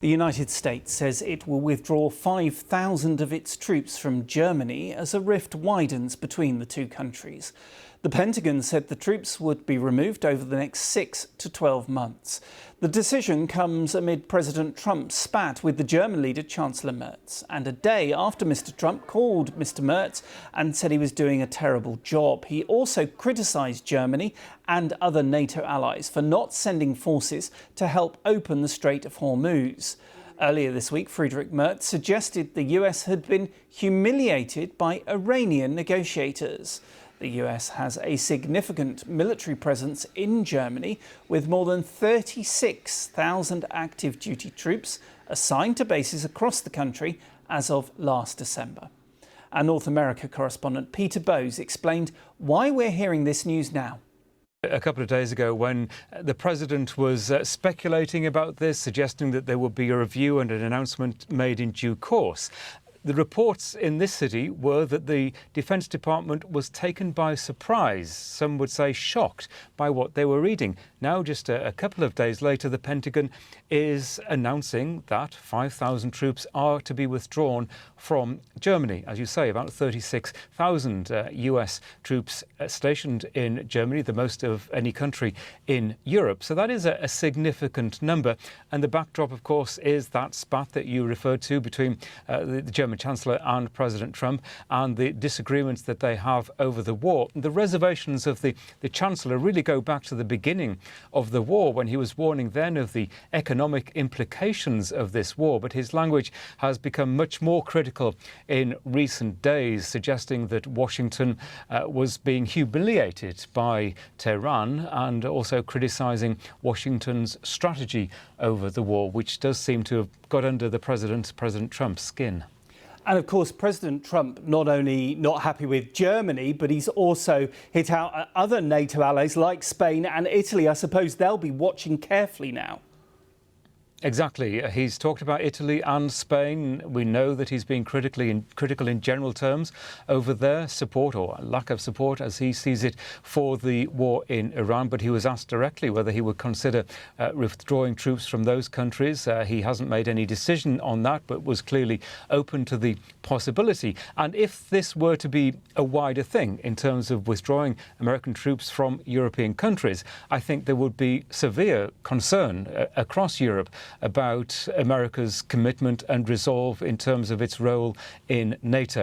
The United States says it will withdraw 5,000 of its troops from Germany as a rift widens between the two countries. The Pentagon said the troops would be removed over the next 6 to 12 months. The decision comes amid President Trump's spat with the German leader Chancellor Merz, and a day after Mr. Trump called Mr. Merz and said he was doing a terrible job. He also criticised Germany and other NATO allies for not sending forces to help open the Strait of Hormuz. Earlier this week, Friedrich Merz suggested the US had been humiliated by Iranian negotiators. The US has a significant military presence in Germany, with more than 36,000 active duty troops assigned to bases across the country as of last December. Our North America correspondent Peter Bowes explained why we're hearing this news now. A couple of days ago, when the president was speculating about this, suggesting that there would be a review and an announcement made in due course, the reports in this city were that the Defence Department was taken by surprise, some would say shocked, by what they were reading. Now, just a couple of days later, the Pentagon is announcing that 5,000 troops are to be withdrawn from Germany. As you say, about 36,000 US troops stationed in Germany, the most of any country in Europe. So that is a significant number. And the backdrop, of course, is that spat that you referred to between the German Chancellor and President Trump, and the disagreements that they have over the war. The reservations of the Chancellor really go back to the beginning of the war, when he was warning then of the economic implications of this war. But his language has become much more critical in recent days, suggesting that Washington was being humiliated by Tehran, and also criticising Washington's strategy over the war, which does seem to have got under the President Trump's skin. And of course, President Trump not only not happy with Germany, but he's also hit out at other NATO allies like Spain and Italy. I suppose they'll be watching carefully now. Exactly. He's talked about Italy and Spain. We know that he's been critical in general terms over their support, or lack of support as he sees it, for the war in Iran. But he was asked directly whether he would consider withdrawing troops from those countries. He hasn't made any decision on that, but was clearly open to the possibility. And if this were to be a wider thing in terms of withdrawing American troops from European countries, I think there would be severe concern across Europe about America's commitment and resolve in terms of its role in NATO.